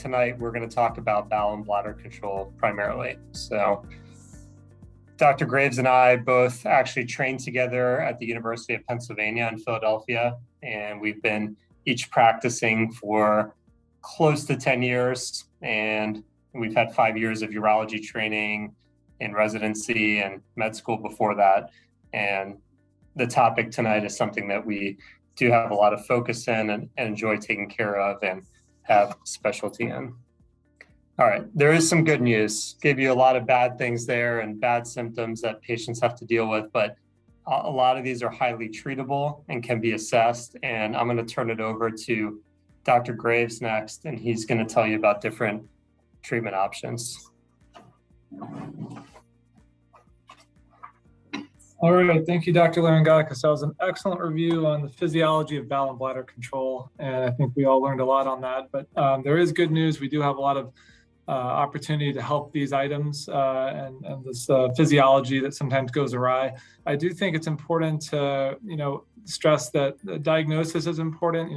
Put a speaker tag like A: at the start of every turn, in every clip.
A: tonight we're going to talk about bowel and bladder control primarily. So Dr. Graves and I both actually trained together at the University of Pennsylvania in Philadelphia, and we've been each practicing for close to 10 years. And we've had 5 years of urology training in residency and med school before that. And the topic tonight is something that we do have a lot of focus in and enjoy taking care of and have specialty in. All right, there is some good news. Gave you a lot of bad things there and bad symptoms that patients have to deal with, but a lot of these are highly treatable and can be assessed. And I'm going to turn it over to Dr. Graves next, and he's going to tell you about different treatment options.
B: All right, thank you, Dr. Larengakas. That was an excellent review on the physiology of bowel and bladder control, and I think we all learned a lot on that. But there is good news. We do have a lot of opportunity to help these items and this physiology that sometimes goes awry. I do think it's important to, stress that the diagnosis is important.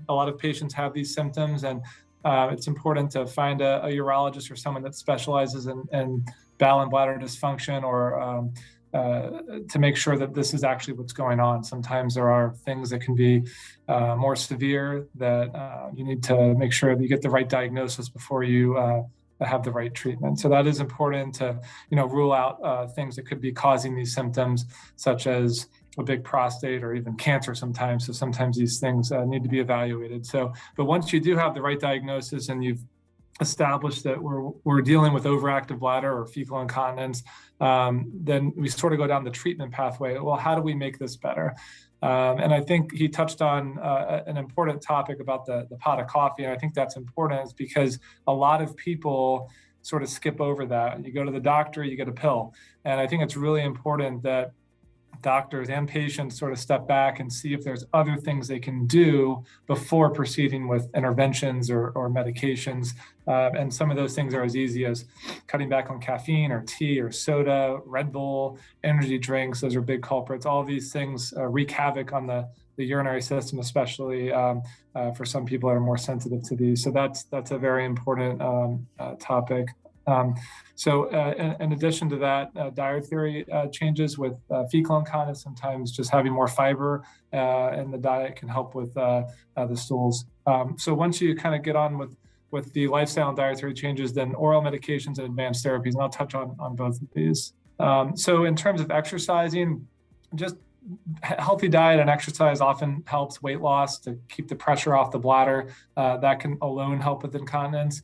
B: A lot of patients have these symptoms, and it's important to find a urologist or someone that specializes in bowel and bladder dysfunction, or to make sure that this is actually what's going on. Sometimes there are things that can be more severe that you need to make sure that you get the right diagnosis before you have the right treatment. So that is important to, rule out things that could be causing these symptoms, such as a big prostate or even cancer sometimes. So sometimes these things need to be evaluated. But once you do have the right diagnosis and you've established that we're dealing with overactive bladder or fecal incontinence, then we sort of go down the treatment pathway. Well, how do we make this better? And I think he touched on an important topic about the pot of coffee. And I think that's important because a lot of people sort of skip over that. You go to the doctor, you get a pill. And I think it's really important that doctors and patients sort of step back and see if there's other things they can do before proceeding with interventions or medications. And some of those things are as easy as cutting back on caffeine or tea or soda, Red Bull, energy drinks. Those are big culprits. All of these things wreak havoc on the urinary system, especially for some people that are more sensitive to these. So that's a very important topic. So in addition to that, dietary changes with fecal incontinence, sometimes just having more fiber in the diet can help with the stools. So once you kind of get on with the lifestyle and dietary changes, then oral medications and advanced therapies, and I'll touch on both of these. So in terms of exercising, just healthy diet and exercise often helps weight loss to keep the pressure off the bladder. That can alone help with incontinence.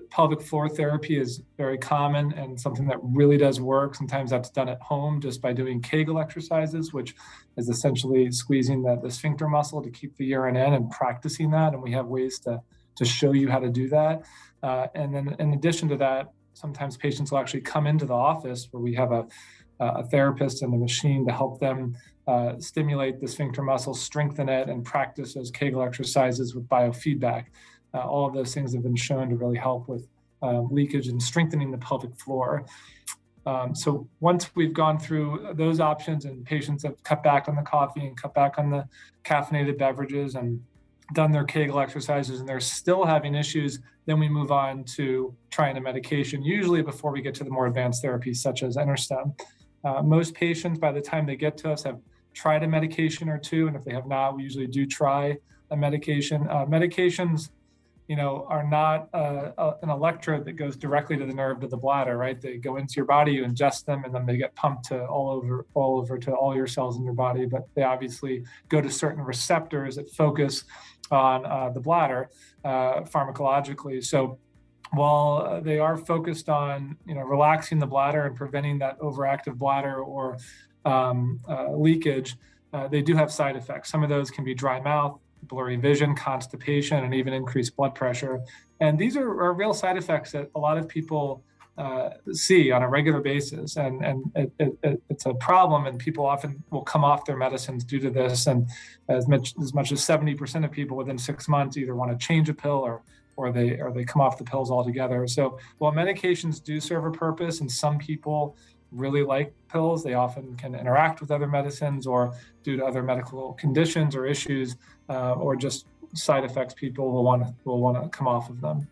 B: Pelvic floor therapy is very common and something that really does work. Sometimes that's done at home just by doing kegel exercises, which is essentially squeezing the sphincter muscle to keep the urine in and practicing that. And we have ways to show you how to do that. And then in addition to that, sometimes patients will actually come into the office where we have a therapist and a machine to help them stimulate the sphincter muscle, strengthen it, and practice those kegel exercises with biofeedback. All of those things have been shown to really help with leakage and strengthening the pelvic floor. So once we've gone through those options and patients have cut back on the coffee and cut back on the caffeinated beverages and done their kegel exercises and they're still having issues, then we move on to trying a medication, usually before we get to the more advanced therapies such as InterStim. Most patients, by the time they get to us, have tried a medication or two, and if they have not, we usually do try a medication. Medications are not an electrode that goes directly to the nerve to the bladder, right? They go into your body, you ingest them, and then they get pumped to all over to all your cells in your body. But they obviously go to certain receptors that focus on the bladder pharmacologically. So while they are focused on relaxing the bladder and preventing that overactive bladder or leakage, they do have side effects. Some of those can be dry mouth, blurry vision, constipation, and even increased blood pressure. And these are real side effects that a lot of people see on a regular basis. And it's a problem, and people often will come off their medicines due to this. And as much as 70% of people within 6 months either want to change a pill or they come off the pills altogether. So while medications do serve a purpose, and some people really like pills. They often can interact with other medicines, or due to other medical conditions or issues, or just side effects, people will want to come off of them.